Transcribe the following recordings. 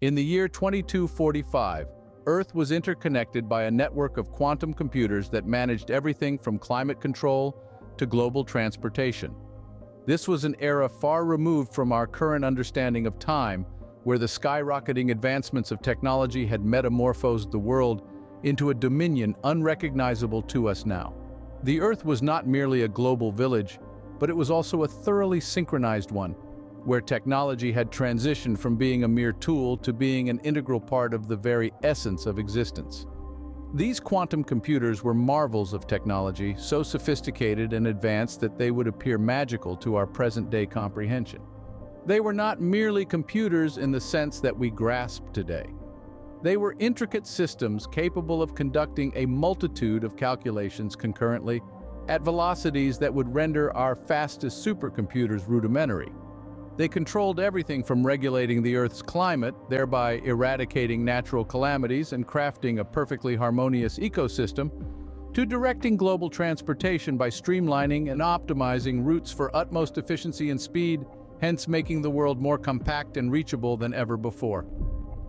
In the year 2245, Earth was interconnected by a network of quantum computers that managed everything from climate control to global transportation. This was an era far removed from our current understanding of time, where the skyrocketing advancements of technology had metamorphosed the world into a dominion unrecognizable to us now. The Earth was not merely a global village, but it was also a thoroughly synchronized one, where technology had transitioned from being a mere tool to being an integral part of the very essence of existence. These quantum computers were marvels of technology, so sophisticated and advanced that they would appear magical to our present-day comprehension. They were not merely computers in the sense that we grasp today. They were intricate systems capable of conducting a multitude of calculations concurrently at velocities that would render our fastest supercomputers rudimentary. They controlled everything from regulating the Earth's climate, thereby eradicating natural calamities and crafting a perfectly harmonious ecosystem, to directing global transportation by streamlining and optimizing routes for utmost efficiency and speed, hence making the world more compact and reachable than ever before.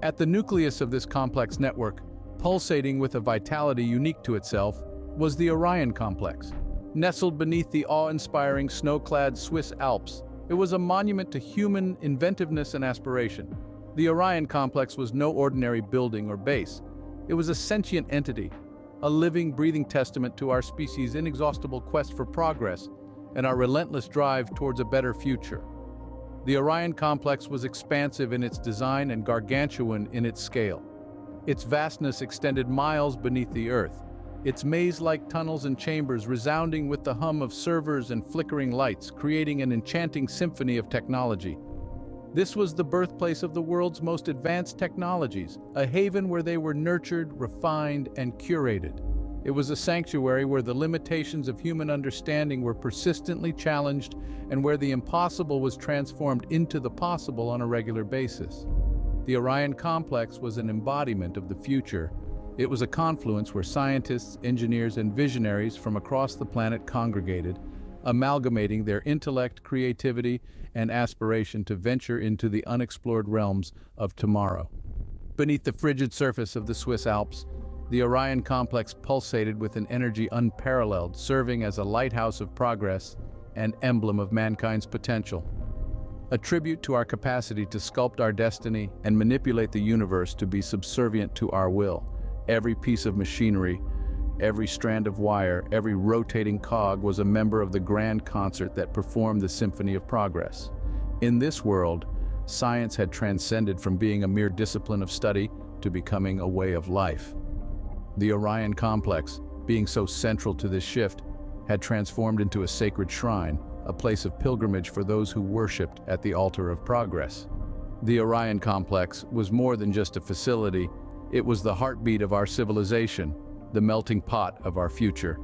At the nucleus of this complex network, pulsating with a vitality unique to itself, was the Orion complex. Nestled beneath the awe-inspiring snow-clad Swiss Alps, it was a monument to human inventiveness and aspiration. The Orion complex was no ordinary building or base. It was a sentient entity, a living, breathing testament to our species' inexhaustible quest for progress and our relentless drive towards a better future. The Orion complex was expansive in its design and gargantuan in its scale. Its vastness extended miles beneath the Earth, its maze-like tunnels and chambers resounding with the hum of servers and flickering lights, creating an enchanting symphony of technology. This was the birthplace of the world's most advanced technologies, a haven where they were nurtured, refined, and curated. It was a sanctuary where the limitations of human understanding were persistently challenged and where the impossible was transformed into the possible on a regular basis. The Orion complex was an embodiment of the future. It was a confluence where scientists, engineers, and visionaries from across the planet congregated, amalgamating their intellect, creativity, and aspiration to venture into the unexplored realms of tomorrow. Beneath the frigid surface of the Swiss Alps, the Orion complex pulsated with an energy unparalleled, serving as a lighthouse of progress and emblem of mankind's potential. A tribute to our capacity to sculpt our destiny and manipulate the universe to be subservient to our will. Every piece of machinery, every strand of wire, every rotating cog was a member of the grand concert that performed the symphony of progress. In this world, science had transcended from being a mere discipline of study to becoming a way of life. The Orion complex, being so central to this shift, had transformed into a sacred shrine, a place of pilgrimage for those who worshipped at the altar of progress. The Orion complex was more than just a facility. It was the heartbeat of our civilization, the melting pot of our future.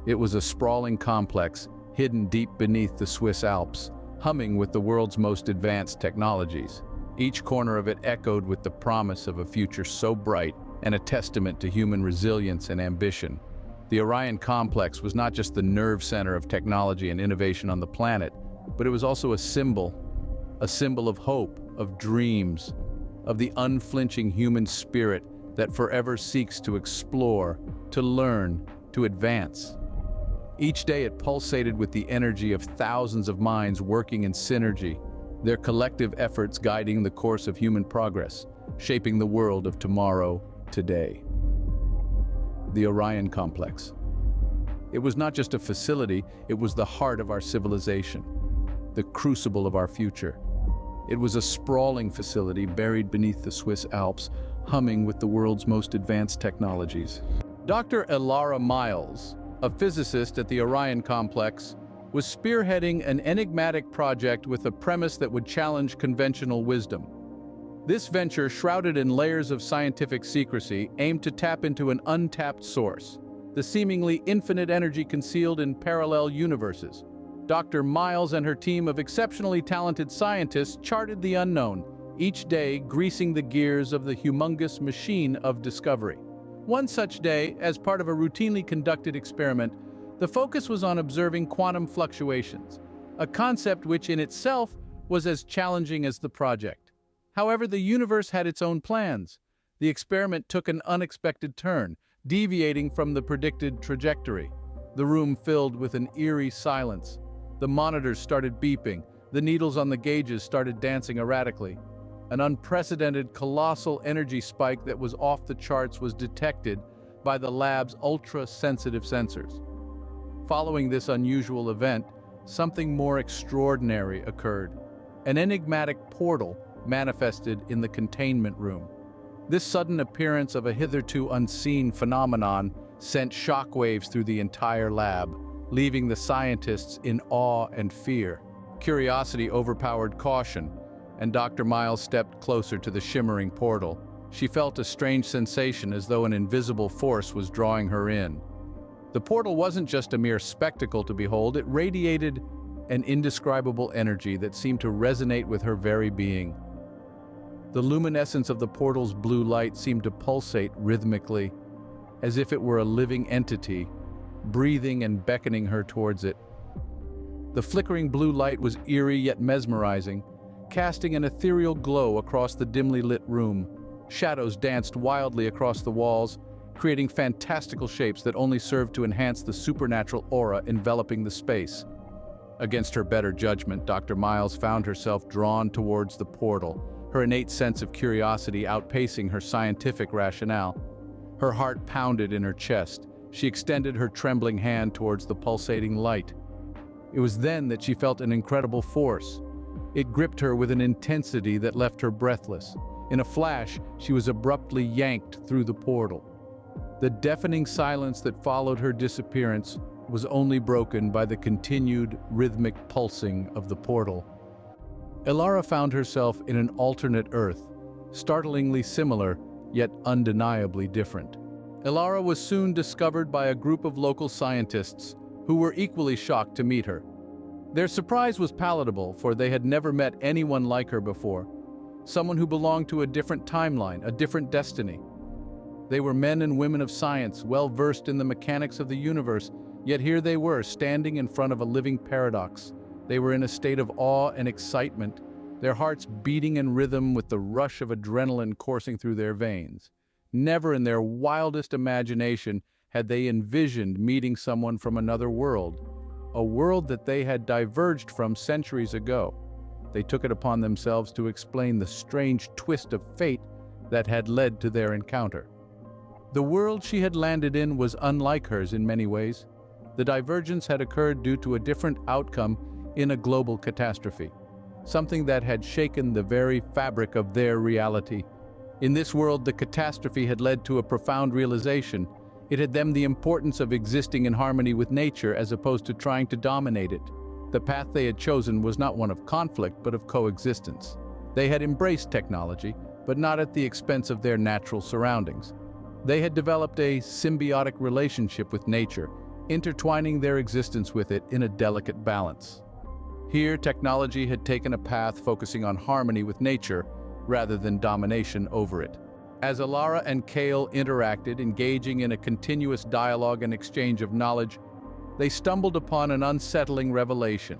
It was a sprawling complex, hidden deep beneath the Swiss Alps, humming with the world's most advanced technologies. Each corner of it echoed with the promise of a future so bright and a testament to human resilience and ambition. The Orion complex was not just the nerve center of technology and innovation on the planet, but it was also a symbol of hope, of dreams, of the unflinching human spirit that forever seeks to explore, to learn, to advance. Each day it pulsated with the energy of thousands of minds working in synergy, their collective efforts guiding the course of human progress, shaping the world of tomorrow, today. The Orion complex. It was not just a facility, it was the heart of our civilization, the crucible of our future. It was a sprawling facility buried beneath the Swiss Alps, humming with the world's most advanced technologies. Dr. Elara Miles, a physicist at the Orion complex, was spearheading an enigmatic project with a premise that would challenge conventional wisdom. This venture, shrouded in layers of scientific secrecy, aimed to tap into an untapped source, the seemingly infinite energy concealed in parallel universes. Dr. Miles and her team of exceptionally talented scientists charted the unknown, each day greasing the gears of the humongous machine of discovery. One such day, as part of a routinely conducted experiment, the focus was on observing quantum fluctuations, a concept which in itself was as challenging as the project. However, the universe had its own plans. The experiment took an unexpected turn, deviating from the predicted trajectory. The room filled with an eerie silence. The monitors started beeping. The needles on the gauges started dancing erratically. An unprecedented, colossal energy spike that was off the charts was detected by the lab's ultra-sensitive sensors. Following this unusual event, something more extraordinary occurred. An enigmatic portal manifested in the containment room. This sudden appearance of a hitherto unseen phenomenon sent shockwaves through the entire lab, leaving the scientists in awe and fear. Curiosity overpowered caution, and Dr. Miles stepped closer to the shimmering portal. She felt a strange sensation as though an invisible force was drawing her in. The portal wasn't just a mere spectacle to behold, it radiated an indescribable energy that seemed to resonate with her very being. The luminescence of the portal's blue light seemed to pulsate rhythmically, as if it were a living entity, breathing and beckoning her towards it. The flickering blue light was eerie yet mesmerizing, casting an ethereal glow across the dimly lit room. Shadows danced wildly across the walls, creating fantastical shapes that only served to enhance the supernatural aura enveloping the space. Against her better judgment, Dr. Miles found herself drawn towards the portal, her innate sense of curiosity outpacing her scientific rationale. Her heart pounded in her chest. She extended her trembling hand towards the pulsating light. It was then that she felt an incredible force. It gripped her with an intensity that left her breathless. In a flash, she was abruptly yanked through the portal. The deafening silence that followed her disappearance was only broken by the continued rhythmic pulsing of the portal. Elara found herself in an alternate Earth, startlingly similar, yet undeniably different. Elara was soon discovered by a group of local scientists who were equally shocked to meet her. Their surprise was palatable, for they had never met anyone like her before, someone who belonged to a different timeline, a different destiny. They were men and women of science, well versed in the mechanics of the universe, yet here they were, standing in front of a living paradox. They were in a state of awe and excitement, their hearts beating in rhythm with the rush of adrenaline coursing through their veins. Never in their wildest imagination had they envisioned meeting someone from another world, a world that they had diverged from centuries ago. They took it upon themselves to explain the strange twist of fate that had led to their encounter. The world she had landed in was unlike hers in many ways. The divergence had occurred due to a different outcome in a global catastrophe, something that had shaken the very fabric of their reality. In this world, the catastrophe had led to a profound realization. It had them the importance of existing in harmony with nature as opposed to trying to dominate it. The path they had chosen was not one of conflict, but of coexistence. They had embraced technology, but not at the expense of their natural surroundings. They had developed a symbiotic relationship with nature, intertwining their existence with it in a delicate balance. Here, technology had taken a path focusing on harmony with nature rather than domination over it. As Elara and Kale interacted, engaging in a continuous dialogue and exchange of knowledge, they stumbled upon an unsettling revelation.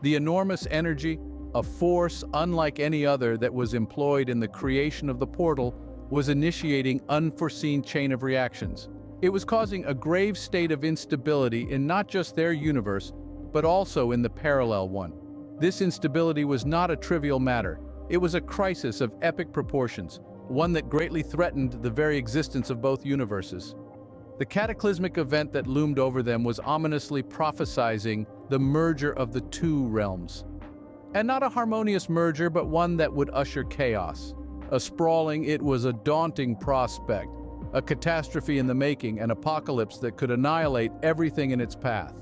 The enormous energy, a force unlike any other that was employed in the creation of the portal, was initiating unforeseen chain of reactions. It was causing a grave state of instability in not just their universe, but also in the parallel one. This instability was not a trivial matter. It was a crisis of epic proportions, one that greatly threatened the very existence of both universes. The cataclysmic event that loomed over them was ominously prophesizing the merger of the two realms. And not a harmonious merger, but one that would usher chaos. It was a daunting prospect, a catastrophe in the making, an apocalypse that could annihilate everything in its path.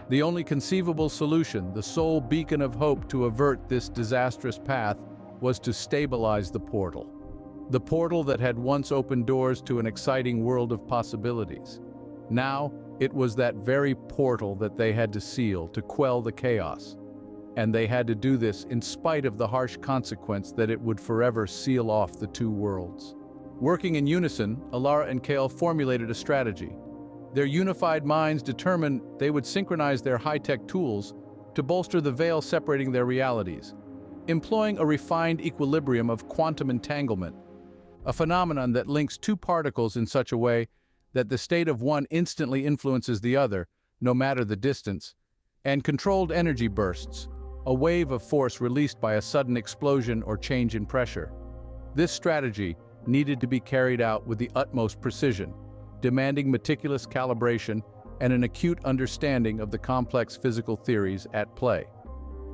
The only conceivable solution, the sole beacon of hope to avert this disastrous path, was to stabilize the portal. The portal that had once opened doors to an exciting world of possibilities. Now, it was that very portal that they had to seal to quell the chaos. And they had to do this in spite of the harsh consequence that it would forever seal off the two worlds. Working in unison, Elara and Kale formulated a strategy. Their unified minds determined they would synchronize their high-tech tools to bolster the veil separating their realities. employing a refined equilibrium of quantum entanglement, a phenomenon that links two particles in such a way that the state of one instantly influences the other, no matter the distance, and controlled energy bursts, a wave of force released by a sudden explosion or change in pressure. This strategy needed to be carried out with the utmost precision, demanding meticulous calibration and an acute understanding of the complex physical theories at play.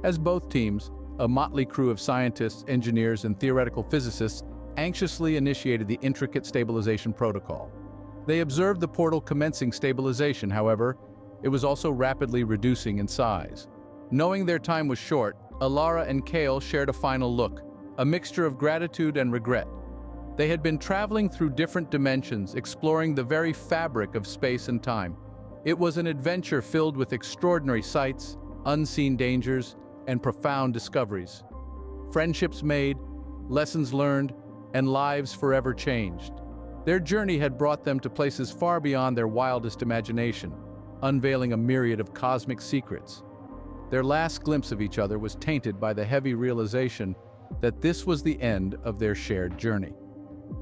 As both teams, a motley crew of scientists, engineers, and theoretical physicists, anxiously initiated the intricate stabilization protocol. They observed the portal commencing stabilization, however, it was also rapidly reducing in size. Knowing their time was short, Alara and Kale shared a final look, a mixture of gratitude and regret. They had been traveling through different dimensions, exploring the very fabric of space and time. It was an adventure filled with extraordinary sights, unseen dangers, and profound discoveries. Friendships made, lessons learned, and lives forever changed. Their journey had brought them to places far beyond their wildest imagination, unveiling a myriad of cosmic secrets. Their last glimpse of each other was tainted by the heavy realization that this was the end of their shared journey.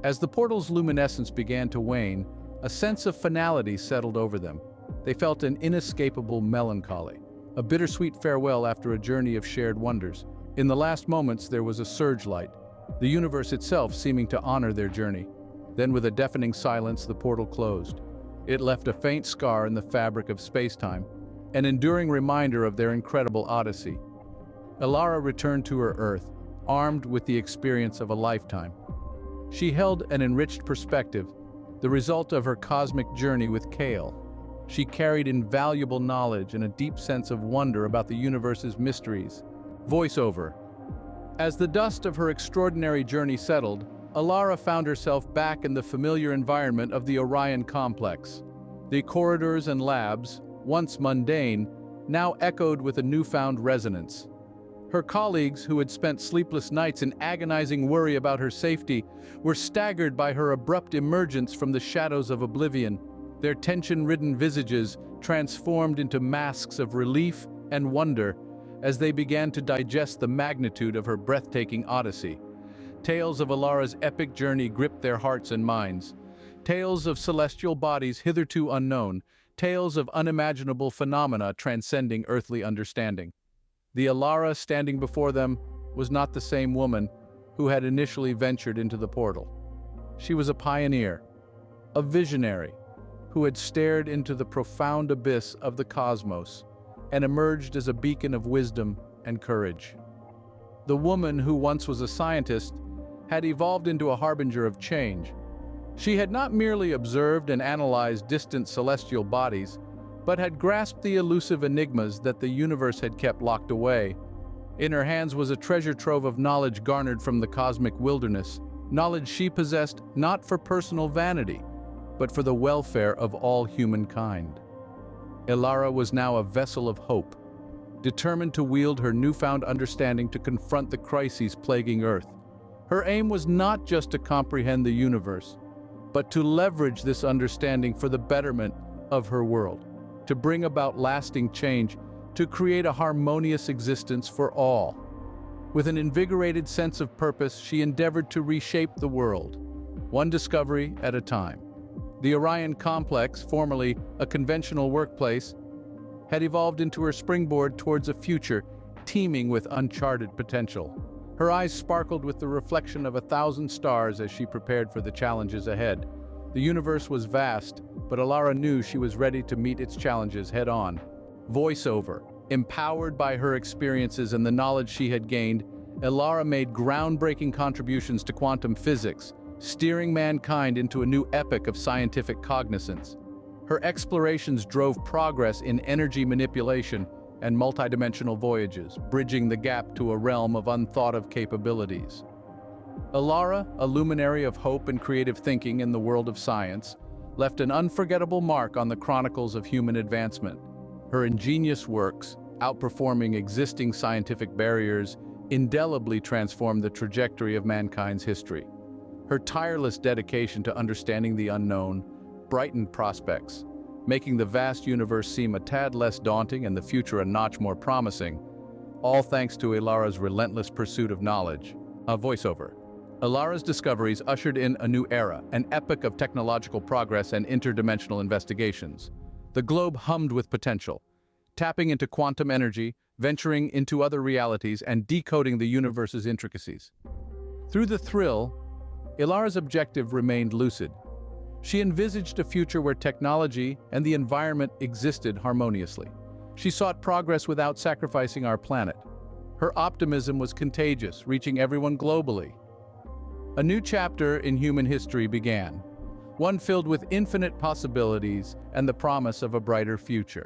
As the portal's luminescence began to wane, a sense of finality settled over them. They felt an inescapable melancholy, a bittersweet farewell after a journey of shared wonders. In the last moments, there was a surge light, the universe itself seeming to honor their journey. Then, with a deafening silence, the portal closed. It left a faint scar in the fabric of space-time, an enduring reminder of their incredible odyssey. Alara returned to her Earth, armed with the experience of a lifetime. She held an enriched perspective, the result of her cosmic journey with Kale. She carried invaluable knowledge and a deep sense of wonder about the universe's mysteries. Voiceover. As the dust of her extraordinary journey settled, Alara found herself back in the familiar environment of the Orion complex. The corridors and labs, once mundane, now echoed with a newfound resonance. Her colleagues, who had spent sleepless nights in agonizing worry about her safety, were staggered by her abrupt emergence from the shadows of oblivion, their tension-ridden visages transformed into masks of relief and wonder as they began to digest the magnitude of her breathtaking odyssey. Tales of Alara's epic journey gripped their hearts and minds. Tales of celestial bodies hitherto unknown, tales of unimaginable phenomena transcending earthly understanding. The Alara standing before them was not the same woman who had initially ventured into the portal. She was a pioneer, a visionary, who had stared into the profound abyss of the cosmos and emerged as a beacon of wisdom and courage. The woman who once was a scientist had evolved into a harbinger of change. She had not merely observed and analyzed distant celestial bodies, but had grasped the elusive enigmas that the universe had kept locked away. In her hands was a treasure trove of knowledge garnered from the cosmic wilderness, knowledge she possessed not for personal vanity, but for the welfare of all humankind. Alara was now a vessel of hope, determined to wield her newfound understanding to confront the crises plaguing Earth. Her aim was not just to comprehend the universe, but to leverage this understanding for the betterment of her world, to bring about lasting change, to create a harmonious existence for all. With an invigorated sense of purpose, she endeavored to reshape the world, one discovery at a time. The Orion complex, formerly a conventional workplace, had evolved into her springboard towards a future teeming with uncharted potential. Her eyes sparkled with the reflection of 1,000 stars as she prepared for the challenges ahead. The universe was vast, but Alara knew she was ready to meet its challenges head-on. Voiceover. Empowered by her experiences and the knowledge she had gained, Alara made groundbreaking contributions to quantum physics, steering mankind into a new epoch of scientific cognizance. Her explorations drove progress in energy manipulation and multidimensional voyages, bridging the gap to a realm of unthought-of capabilities. Alara, a luminary of hope and creative thinking in the world of science, left an unforgettable mark on the chronicles of human advancement. Her ingenious works, outperforming existing scientific barriers, indelibly transformed the trajectory of mankind's history. Her tireless dedication to understanding the unknown brightened prospects, making the vast universe seem a tad less daunting and the future a notch more promising. all thanks to Ilara's relentless pursuit of knowledge. A voiceover. Ilara's discoveries ushered in a new era, an epoch of technological progress and interdimensional investigations. The globe hummed with potential, tapping into quantum energy, venturing into other realities, and decoding the universe's intricacies. Through the thrill, Ilara's objective remained lucid. She envisaged a future where technology and the environment existed harmoniously. She sought progress without sacrificing our planet. Her optimism was contagious, reaching everyone globally. A new chapter in human history began, one filled with infinite possibilities and the promise of a brighter future.